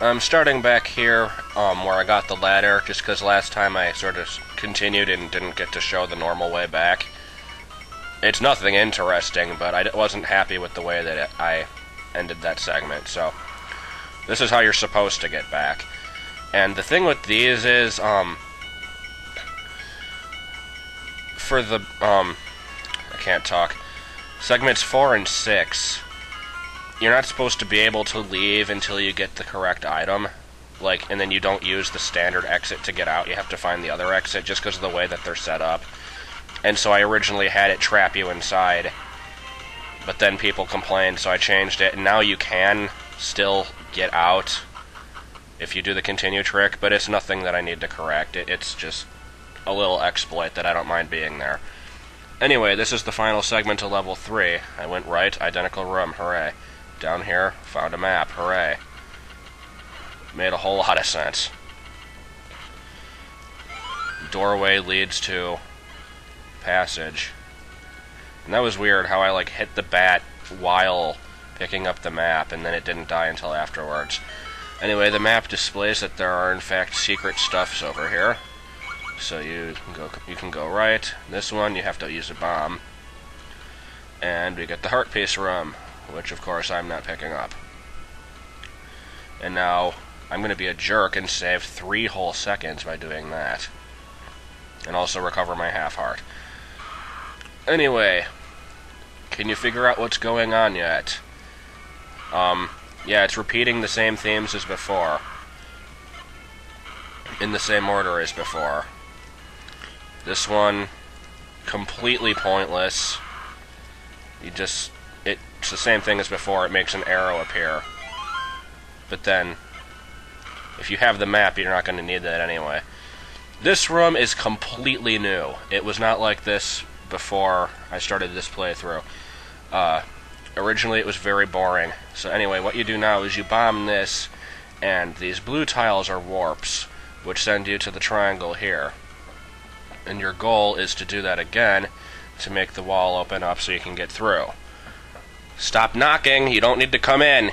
I'm starting back here where I got the ladder, just because last time I sort of continued and didn't get to show the normal way back. It's nothing interesting, but I wasn't happy with the way that I ended that segment, so this is how you're supposed to get back. And the thing with these is, for the, I can't talk, segments 4 and 6, you're not supposed to be able to leave until you get the correct item, and then you don't use the standard exit to get out. You have to find the other exit just because of the way that they're set up. And so I originally had it trap you inside, but then people complained, so I changed it, and now you can still get out if you do the continue trick, but it's nothing that I need to correct. It's just a little exploit that I don't mind being there. Anyway, this is the final segment of level 3. I went right, identical room, hooray. Down here, found a map, hooray. Made a whole lot of sense. Doorway leads to passage. And that was weird how I hit the bat while picking up the map and then it didn't die until afterwards. Anyway, the map displays that there are in fact secret stuffs over here. So you can go right. This one you have to use a bomb. And we get the heart piece room, which of course I'm not picking up. And now I'm going to be a jerk and save 3 whole seconds by doing that. And also recover my half heart. Anyway, can you figure out what's going on yet? Yeah, it's repeating the same themes as before. In the same order as before. This one, completely pointless. It's the same thing as before, it makes an arrow appear. But then, if you have the map, you're not going to need that anyway. This room is completely new. It was not like this before I started this playthrough. Originally it was very boring. So anyway, what you do now is you bomb this, and these blue tiles are warps, which send you to the triangle here. And your goal is to do that again, to make the wall open up so you can get through. Stop knocking, you don't need to come in!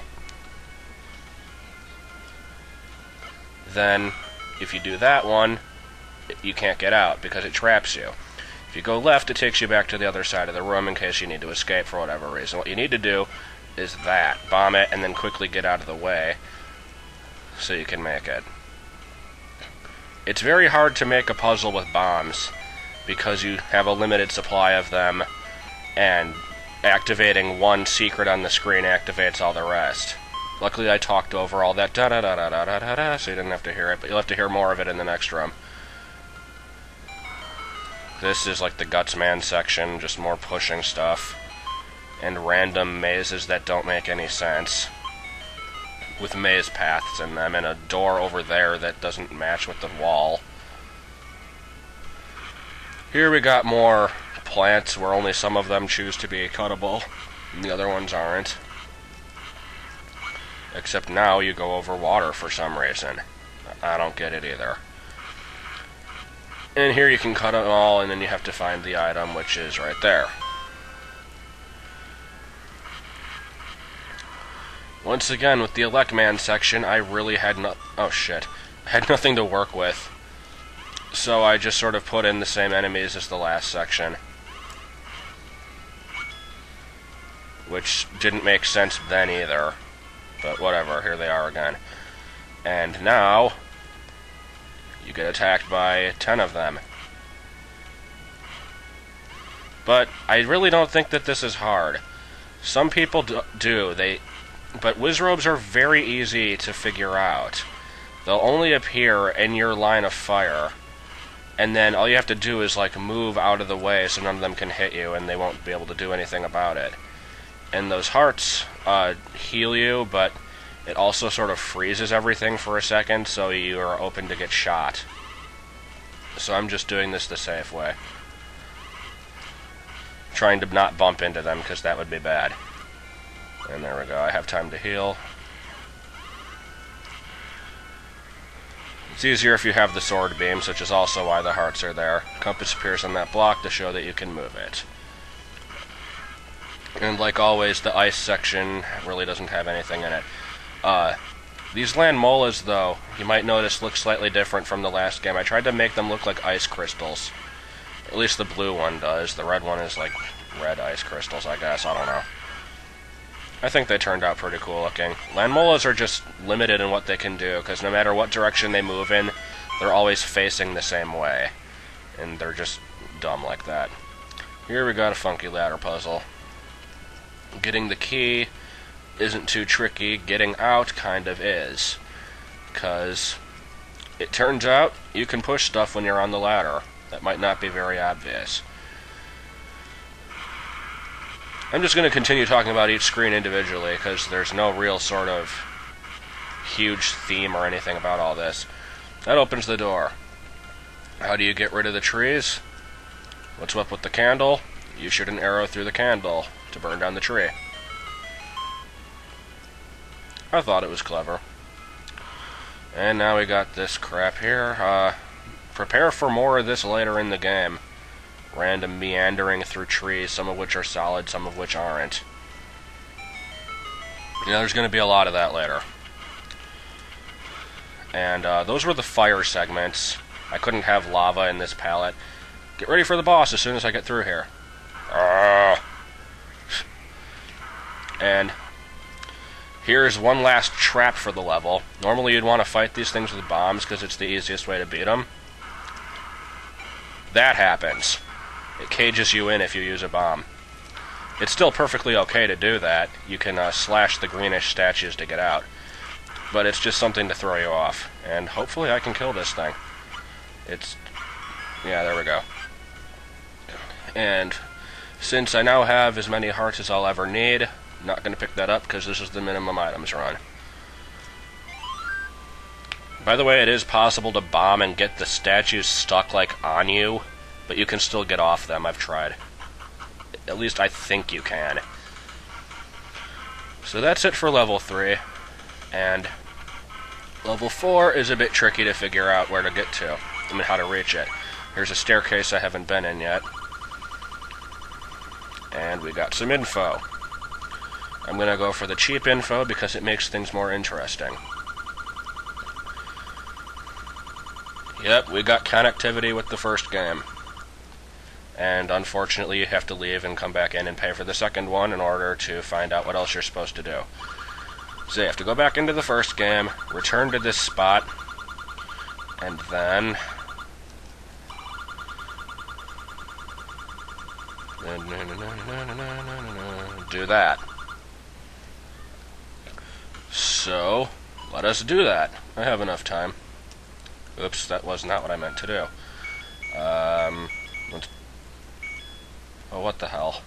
Then, if you do that one, you can't get out, because it traps you. If you go left, it takes you back to the other side of the room in case you need to escape for whatever reason. What you need to do is that. Bomb it, and then quickly get out of the way, so you can make it. It's very hard to make a puzzle with bombs, because you have a limited supply of them, and activating one secret on the screen activates all the rest. Luckily I talked over all that da-da-da-da-da-da-da, so you didn't have to hear it, but you'll have to hear more of it in the next room. This is like the Guts Man section, just more pushing stuff, and random mazes that don't make any sense, with maze paths in them, and a door over there that doesn't match with the wall. Here we got more plants where only some of them choose to be cuttable, and the other ones aren't. Except now you go over water for some reason. I don't get it either. And here you can cut it all, and then you have to find the item, which is right there. Once again, with the Agaaain section, I really had I had nothing to work with. So I just sort of put in the same enemies as the last section. Which didn't make sense then either. But whatever, here they are again. And now, you get attacked by 10 of them. But I really don't think that this is hard. Some people do. But Wizrobes are very easy to figure out. They'll only appear in your line of fire. And then all you have to do is move out of the way so none of them can hit you and they won't be able to do anything about it. And those hearts heal you, but it also sort of freezes everything for a second, so you are open to get shot. So I'm just doing this the safe way. Trying to not bump into them, because that would be bad. And there we go, I have time to heal. It's easier if you have the sword beams, which is also why the hearts are there. Compass appears on that block to show that you can move it. And like always, the ice section really doesn't have anything in it. These land molas, though, you might notice look slightly different from the last game. I tried to make them look like ice crystals. At least the blue one does. The red one is like red ice crystals, I guess. I don't know. I think they turned out pretty cool looking. Land molas are just limited in what they can do, because no matter what direction they move in, they're always facing the same way. And they're just dumb like that. Here we got a funky ladder puzzle. Getting the key isn't too tricky. Getting out kind of is. Because it turns out you can push stuff when you're on the ladder. That might not be very obvious. I'm just going to continue talking about each screen individually, because there's no real sort of huge theme or anything about all this. That opens the door. How do you get rid of the trees? What's up with the candle? You shoot an arrow through the candle to burn down the tree. I thought it was clever. And now we got this crap here. Prepare for more of this later in the game. Random meandering through trees, some of which are solid, some of which aren't. You know, there's going to be a lot of that later. And those were the fire segments. I couldn't have lava in this palette. Get ready for the boss as soon as I get through here. And here's one last trap for the level. Normally you'd want to fight these things with bombs because it's the easiest way to beat them. That happens. It cages you in if you use a bomb. It's still perfectly okay to do that. You can slash the greenish statues to get out. But it's just something to throw you off. And hopefully I can kill this thing. Yeah, there we go. And since I now have as many hearts as I'll ever need, I'm not going to pick that up because this is the minimum items run. By the way, it is possible to bomb and get the statues stuck like on you, but you can still get off them. I've tried. At least I think you can. So that's it for level 3. And level 4 is a bit tricky to figure out where to get to. I mean, how to reach it. Here's a staircase I haven't been in yet. And we got some info. I'm going to go for the cheap info because it makes things more interesting. Yep, we got connectivity with the first game. And unfortunately you have to leave and come back in and pay for the second one in order to find out what else you're supposed to do. So you have to go back into the first game, return to this spot, and then do that. So, let us do that. I have enough time. Oops, that was not what I meant to do. Oh, what the hell.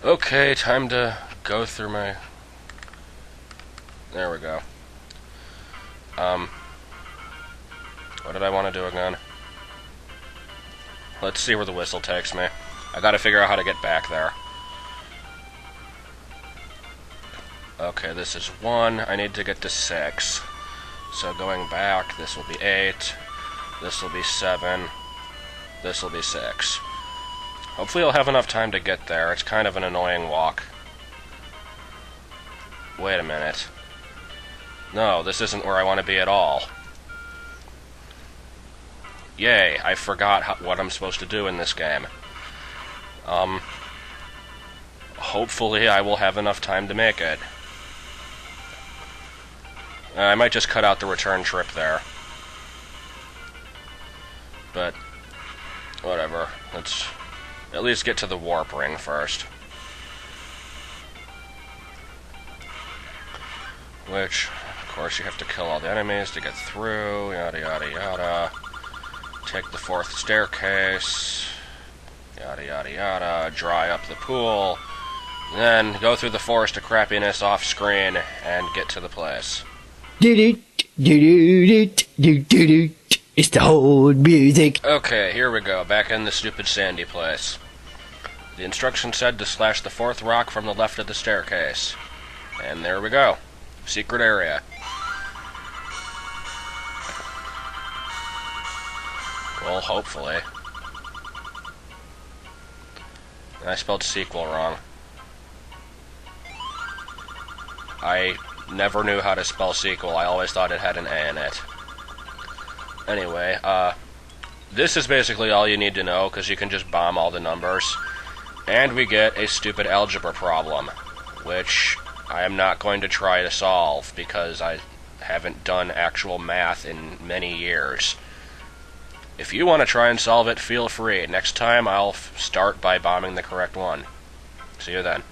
Okay, time to go through my... There we go. What did I want to do again? Let's see where the whistle takes me. I gotta figure out how to get back there. Okay, this is 1. I need to get to 6. So going back, this will be 8. This will be 7. This will be 6. Hopefully I'll have enough time to get there. It's kind of an annoying walk. Wait a minute. No, this isn't where I want to be at all. Yay, I forgot what I'm supposed to do in this game. Hopefully I will have enough time to make it. I might just cut out the return trip there. But, whatever. Let's at least get to the warp ring first. Which, of course, you have to kill all the enemies to get through, yada yada yada. Take the 4th staircase, yada yada yada, dry up the pool, then go through the forest of crappiness off screen and get to the place. It's the whole music. Okay, here we go, back in the stupid sandy place. The instruction said to slash the 4th rock from the left of the staircase. And there we go. Secret area. Well, hopefully. I spelled sequel wrong. I never knew how to spell sequel. I always thought it had an A in it. Anyway, this is basically all you need to know, because you can just bomb all the numbers. And we get a stupid algebra problem, which I am not going to try to solve, because I haven't done actual math in many years. If you want to try and solve it, feel free. Next time I'll start by bombing the correct one. See you then.